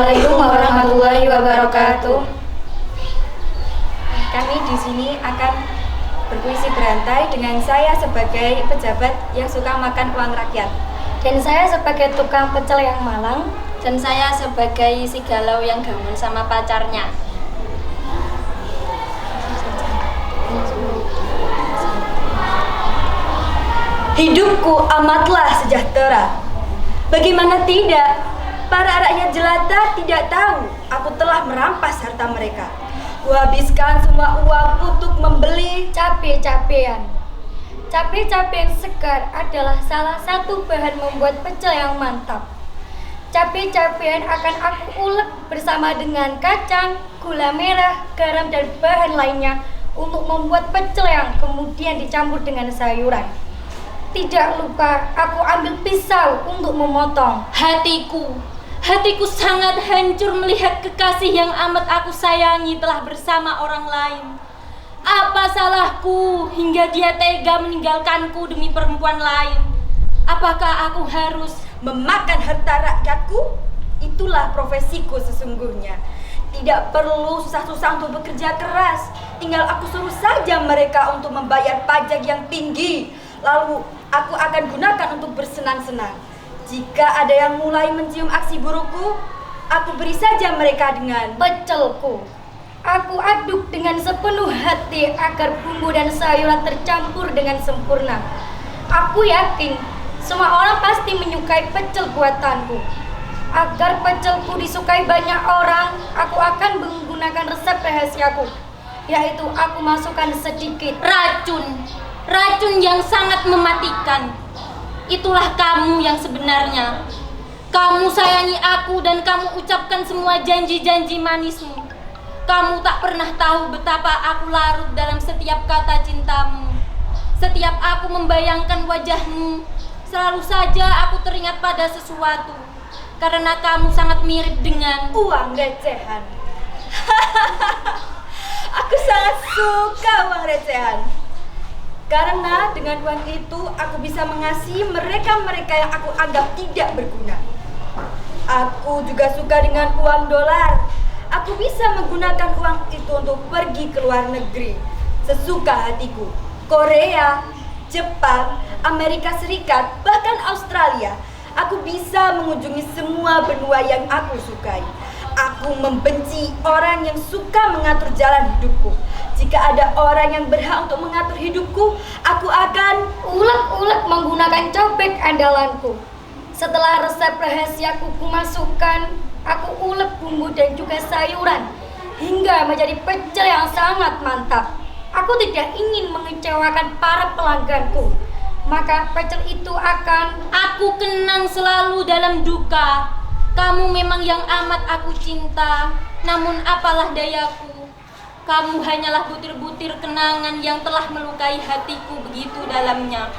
Assalamualaikum warahmatullahi wabarakatuh. Kami di sini akan berpuisi berantai dengan saya sebagai pejabat yang suka makan uang rakyat. Dan saya sebagai tukang pecel yang malang. Dan saya sebagai si galau yang gaul sama pacarnya. Hidupku amatlah sejahtera. Bagaimana tidak? Para rakyat jelata tidak tahu aku telah merampas harta mereka. Kuhabiskan semua uang untuk membeli Cabe-cabean. Cabe-cabean segar adalah salah satu bahan membuat pecel yang mantap. Cabe-cabean akan aku ulek bersama dengan kacang, gula merah, garam, dan bahan lainnya untuk membuat pecel yang kemudian dicampur dengan sayuran. Tidak lupa aku ambil pisau untuk memotong. Hatiku sangat hancur melihat kekasih yang amat aku sayangi telah bersama orang lain. Apa salahku hingga dia tega meninggalkanku demi perempuan lain? Apakah aku harus memakan harta rakyatku? Itulah profesiku sesungguhnya. Tidak perlu susah-susah untuk bekerja keras. Tinggal aku suruh saja mereka untuk membayar pajak yang tinggi. Lalu aku akan gunakan untuk bersenang-senang. Jika ada yang mulai mencium aksi burukku, aku beri saja mereka dengan pecelku. Aku aduk dengan sepenuh hati agar bumbu dan sayuran tercampur dengan sempurna. Aku yakin semua orang pasti menyukai pecel buatanku. Agar pecelku disukai banyak orang, aku akan menggunakan resep rahasiaku, yaitu aku masukkan sedikit racun yang sangat mematikan. Itulah kamu yang sebenarnya. Kamu sayangi aku dan kamu ucapkan semua janji-janji manismu. Kamu tak pernah tahu betapa aku larut dalam setiap kata cintamu. Setiap aku membayangkan wajahmu, selalu saja aku teringat pada sesuatu. Karena kamu sangat mirip dengan uang recehan. Aku sangat suka uang recehan. Karena dengan uang itu aku bisa mengasihi mereka-mereka yang aku anggap tidak berguna. Aku juga suka dengan uang dolar. Aku bisa menggunakan uang itu untuk pergi ke luar negeri sesuka hatiku. Korea, Jepang, Amerika Serikat, bahkan Australia. Aku bisa mengunjungi semua benua yang aku sukai. Aku membenci orang yang suka mengatur jalan hidupku. Jika ada orang yang berhak untuk mengatur hidupku, aku akan ulek-ulek menggunakan cobek andalanku. Setelah resep rahasiaku kumasukkan, aku ulek bumbu dan juga sayuran hingga menjadi pecel yang sangat mantap. Aku tidak ingin mengecewakan para pelangganku, maka pecel itu akan aku kenang selalu dalam duka. Kamu memang yang amat aku cinta, namun apalah dayaku. Kamu hanyalah butir-butir kenangan yang telah melukai hatiku begitu dalamnya.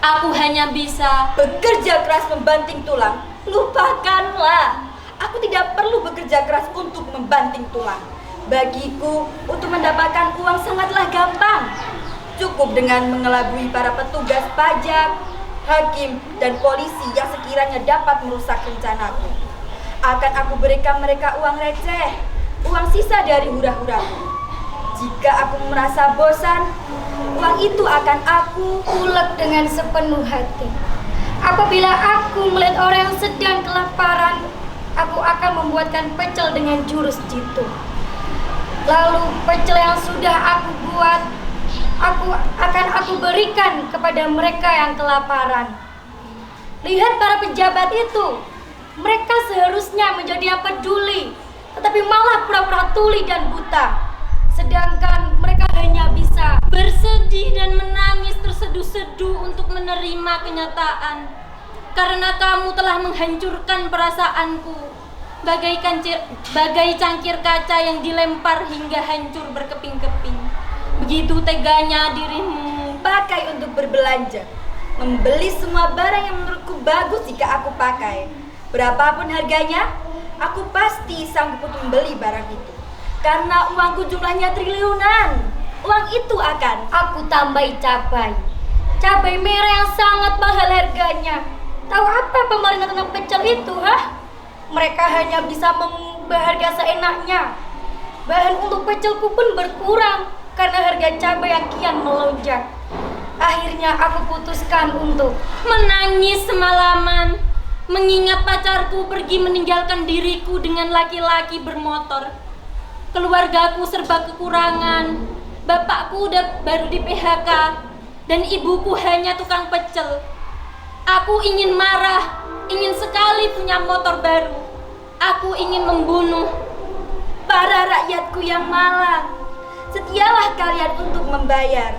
Aku hanya bisa bekerja keras membanting tulang. Lupakanlah. Aku tidak perlu bekerja keras untuk membanting tulang. Bagiku, untuk mendapatkan uang sangatlah gampang. Cukup dengan mengelabui para petugas pajak, hakim, dan polisi yang sekiranya dapat merusak rencanaku. Akan aku berikan mereka uang receh, uang sisa dari hura-huraku. Jika aku merasa bosan, uang itu akan aku ulek dengan sepenuh hati. Apabila aku melihat orang yang sedang kelaparan, aku akan membuatkan pecel dengan jurus jitu. Lalu pecel yang sudah aku buat, aku berikan kepada mereka yang kelaparan. Lihat para pejabat itu, mereka seharusnya menjadi yang peduli, tetapi malah pura-pura tuli dan buta. Sedangkan mereka hanya bisa bersedih dan menangis terseduh-seduh untuk menerima kenyataan. Karena kamu telah menghancurkan perasaanku, bagai cangkir kaca yang dilempar hingga hancur berkeping-keping. Begitu teganya dirimu. Pakai untuk berbelanja, membeli semua barang yang menurutku bagus jika aku pakai. Berapapun harganya, aku pasti sanggup untuk membeli barang itu. Karena uangku jumlahnya triliunan. Uang itu akan aku tambahi cabai merah yang sangat mahal harganya. Tahu apa pemerintah tentang pecel itu, hah? Mereka hanya bisa mengubah harga seenaknya. Bahan untuk pecelku pun berkurang karena harga cabai yang kian melonjak. Akhirnya aku putuskan untuk menangis semalaman, mengingat pacarku pergi meninggalkan diriku dengan laki-laki bermotor. Keluargaku serba kekurangan. Bapakku baru di PHK dan ibuku hanya tukang pecel. Aku ingin marah, ingin sekali punya motor baru. Aku ingin membunuh Para rakyatku yang malang, setialah kalian untuk membayar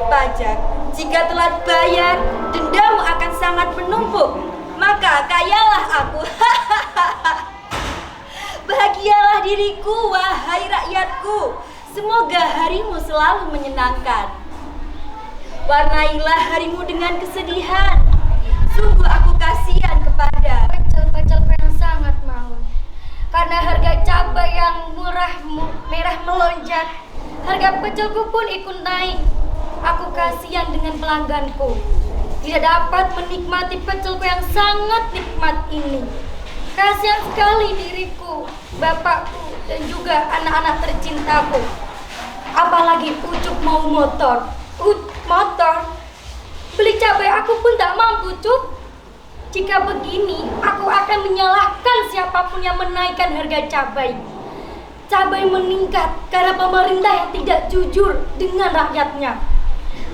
pajak. Jika telat bayar, dendamu akan sangat menumpuk. Maka kayalah aku. Bahagialah diriku, wahai rakyatku. Semoga harimu selalu menyenangkan. Warnailah harimu dengan kesedihan. Sungguh aku kasihan kepada pecel-pecelku yang sangat malu. Karena harga cabai yang merah melonjak, harga pecelku pun ikut naik. Aku kasihan dengan pelangganku, tidak dapat menikmati pecelku yang sangat nikmat ini. Kasihan sekali diriku, bapakku, dan juga anak-anak tercintaku. Apalagi Ucup mau motor. Motor? Beli cabai aku pun tak mampu, Cup. Jika begini, aku akan menyalahkan siapapun yang menaikkan harga cabai. Cabai meningkat karena pemerintah yang tidak jujur dengan rakyatnya,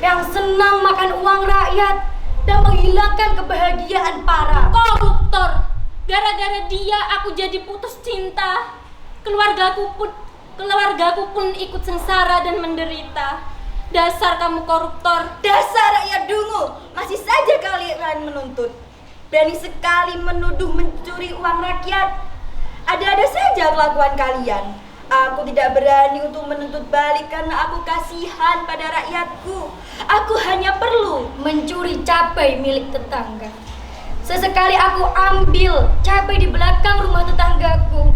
yang senang makan uang rakyat dan menghilangkan kebahagiaan para koruptor. Gara-gara dia aku jadi putus cinta. Keluargaku pun ikut sengsara dan menderita. Dasar kamu koruptor. dasar rakyat dungu. Masih saja kalian menuntut. Berani sekali menuduh mencuri uang rakyat. Ada-ada saja kelakuan kalian. Aku tidak berani untuk menuntut balik karena aku kasihan pada rakyatku. Aku hanya perlu mencuri cabai milik tetangga. Sesekali aku ambil cabai di belakang rumah tetanggaku.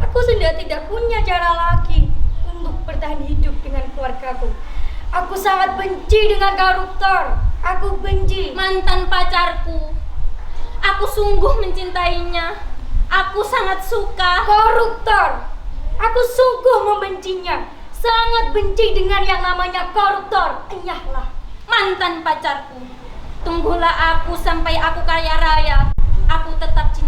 Aku sudah tidak punya cara lagi untuk bertahan hidup dengan keluargaku. Aku sangat benci dengan koruptor. Aku benci mantan pacarku. Aku sungguh mencintainya. Aku sangat suka koruptor. Aku sungguh membencinya. Sangat benci dengan yang namanya koruptor. Enyahlah mantan pacarku. Tunggulah aku sampai aku kaya raya. Aku tetap cinta